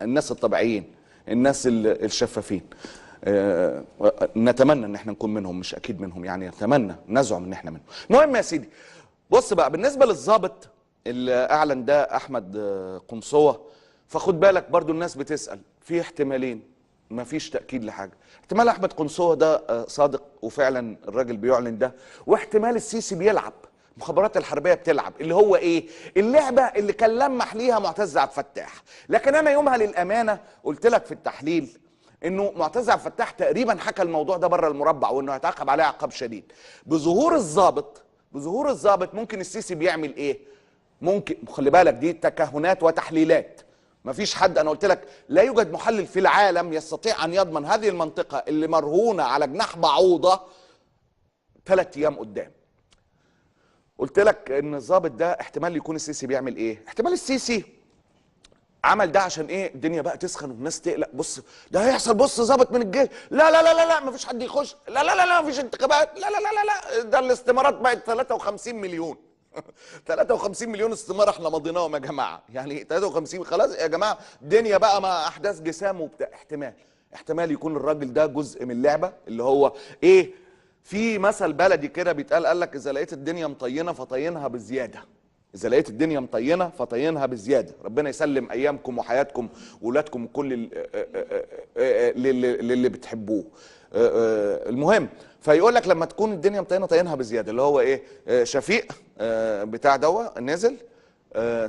الناس الطبيعيين، الناس الشفافين. نتمنى ان احنا نكون منهم، مش اكيد منهم يعني، نتمنى نزعم ان احنا منهم. المهم يا سيدي، بص بقى بالنسبه للضابط اللي اعلن ده احمد قنصوه، فخد بالك برضو الناس بتسال في احتمالين، ما فيش تاكيد لحاجه. احتمال احمد قنصوه ده صادق وفعلا الراجل بيعلن ده، واحتمال السيسي بيلعب، المخابرات الحربيه بتلعب، اللي هو ايه؟ اللعبه اللي كان لمح ليها معتز عبد الفتاح. لكن انا يومها للامانه قلت لك في التحليل انه معتز عبد الفتاح تقريبا حكى الموضوع ده بره المربع، وانه هيتعاقب عليه عقاب شديد. بظهور الضابط ممكن السيسي بيعمل ايه؟ ممكن، خلي بالك دي تكهنات وتحليلات، مفيش حد، انا قلت لك لا يوجد محلل في العالم يستطيع ان يضمن هذه المنطقه اللي مرهونه على جناح بعوضه 3 ايام قدام. قلت لك ان الضابط ده احتمال يكون السيسي بيعمل ايه؟ احتمال السيسي عمل ده عشان ايه؟ الدنيا بقى تسخن والناس تقلق، بص ده هيحصل، بص ضابط من الجيش، لا لا لا لا لا مفيش حد يخش، لا لا لا لا مفيش انتخابات، لا لا لا لا لا، ده الاستمارات بقت 53 مليون 53 مليون استمارة احنا مضيناهم يا جماعه، يعني 53 خلاص يا جماعه، الدنيا بقى مع احداث جسام وبتاع. احتمال يكون الراجل ده جزء من اللعبه، اللي هو ايه؟ في مثل بلدي كده بيتقال، قال لك اذا لقيت الدنيا مطينه فطينها بزياده. اذا لقيت الدنيا مطينه فطينها بزياده. ربنا يسلم ايامكم وحياتكم واولادكم وكل اللي بتحبوه. المهم، فيقول لك لما تكون الدنيا مطينه طينها بزياده، اللي هو ايه؟ شفيق بتاع دوا نزل،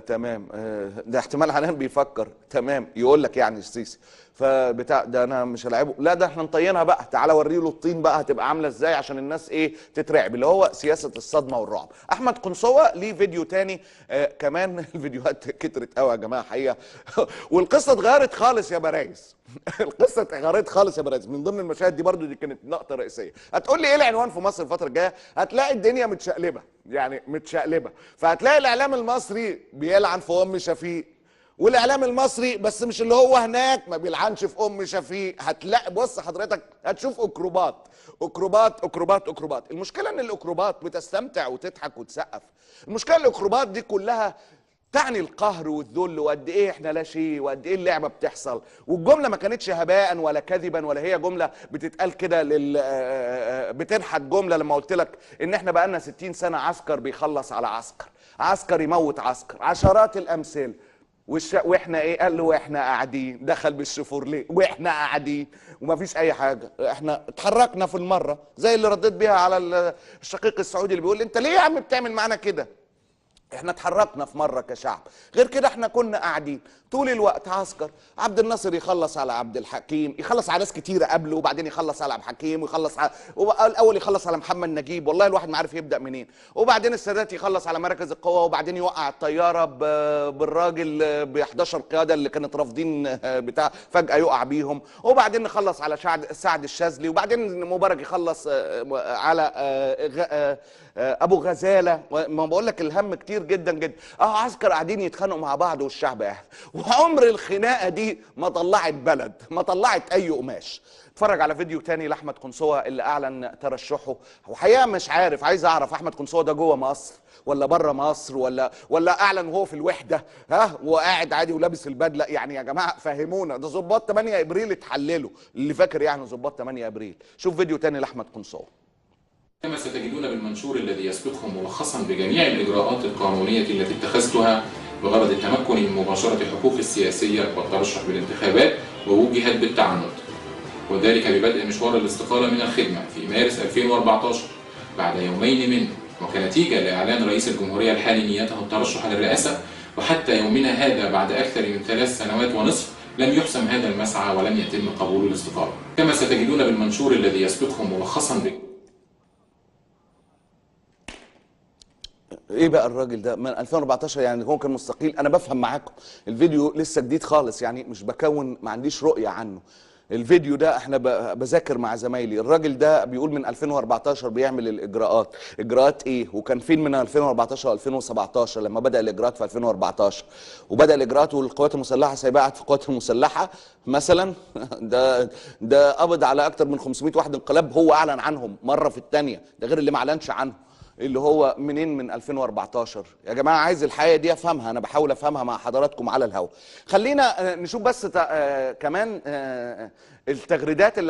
تمام، ده احتمال حنان بيفكر، تمام، يقول لك يعني السيسي فبتاع ده انا مش هلاعبه، لا ده احنا نطينها بقى، تعالى وري له الطين بقى هتبقى عامله ازاي عشان الناس ايه؟ تترعب، اللي هو سياسه الصدمه والرعب. احمد قنصوه ليه فيديو تاني كمان الفيديوهات كترت قوي يا جماعه حقيقه والقصه اتغيرت خالص يا برايس القصه اتغيرت خالص يا برايس. من ضمن المشاهد دي برضو، دي كانت نقطه رئيسيه. هتقول لي ايه العنوان في مصر الفتره الجايه؟ هتلاقي الدنيا متشقلبه، يعني متشقلبه، فهتلاقي الاعلام المصري بيلعن في ام شفيق، والاعلام المصري بس مش اللي هو هناك ما بيلعنش في ام شفيق. هتلاقي، بص حضرتك هتشوف اكروبات اكروبات اكروبات اكروبات. المشكله ان الاكروبات بتستمتع وتضحك وتسقف. المشكله الاكروبات دي كلها تعني القهر والذل، وقد ايه احنا لا شيء، وقد ايه اللعبه بتحصل. والجمله ما كانتش هباء ولا كذبا، ولا هي جمله بتتقال كده بتنحت جمله لما قلت لك ان احنا بقالنا 60 سنه عسكر بيخلص على عسكر، عسكر يموت عسكر، عشرات الامثال. واحنا ايه؟ قال له واحنا قاعدين، دخل بالشيفورليه واحنا قاعدين ومفيش اي حاجه. احنا اتحركنا في المره زي اللي رديت بيها على الشقيق السعودي اللي بيقول لي انت ليه يا عم بتعمل معانا كده؟ احنا اتحركنا في مره كشعب، غير كده احنا كنا قاعدين طول الوقت عسكر. عبد الناصر يخلص على عبد الحكيم، يخلص على ناس كتيره قبله، وبعدين يخلص على عبد الحكيم، ويخلص على الاول يخلص على محمد نجيب، والله الواحد ما عارف يبدا منين. وبعدين السادات يخلص على مراكز القوه، وبعدين يوقع الطياره بالراجل ب 11 قياده اللي كانت رافضين بتاع، فجاه يقع بيهم. وبعدين نخلص على سعد الشاذلي، وبعدين مبارك يخلص على ابو غزاله. ما بقول لك الهم كتير جدا جدا. عسكر قاعدين يتخانقوا مع بعض والشعب قاعد، وعمر الخناقه دي ما طلعت بلد، ما طلعت اي قماش. اتفرج على فيديو تاني لاحمد قنصوه اللي اعلن ترشحه. وحقيقه مش عارف، عايز اعرف احمد قنصوه ده جوه مصر ولا بره مصر، ولا اعلن وهو في الوحده وقاعد عادي ولابس البدله؟ يعني يا جماعه فهمونا، ده ظباط 8 ابريل اتحللوا، اللي فاكر يعني ظباط 8 ابريل. شوف فيديو تاني لاحمد قنصوه. كما ستجدون بالمنشور الذي يسبقه ملخصا بجميع الإجراءات القانونية التي اتخذتها بغرض التمكن من مباشرة حقوقي السياسية والترشح بالانتخابات، ووجهت بالتعنت، وذلك ببدء مشوار الاستقالة من الخدمة في مارس 2014 بعد يومين منه، وكنتيجة لإعلان رئيس الجمهورية الحالي نيته الترشح للرئاسة. وحتى يومنا هذا بعد أكثر من 3 سنوات ونصف لم يحسم هذا المسعى ولم يتم قبول الاستقالة. كما ستجدون بالمنشور الذي يسبقه ملخصا ايه بقى الراجل ده من 2014 يعني هو كان مستقيل؟ انا بفهم معاكم، الفيديو لسه جديد خالص، يعني مش بكون، ما عنديش رؤية عنه. الفيديو ده احنا بذاكر مع زمايلي. الراجل ده بيقول من 2014 بيعمل الاجراءات. اجراءات ايه؟ وكان فين من 2014 و2017 لما بدأ الاجراءات في 2014؟ وبدأ الاجراءات والقوات المسلحة سايباه قاعد في القوات المسلحة مثلا ده قبض على اكتر من 500 واحد انقلاب، هو اعلن عنهم مرة في الثانية، ده غير اللي ما اعلنش عنه. اللي هو منين من 2014 يا جماعه؟ عايز الحقيقه دي افهمها، انا بحاول افهمها مع حضراتكم على الهوا. خلينا نشوف بس كمان التغريدات اللي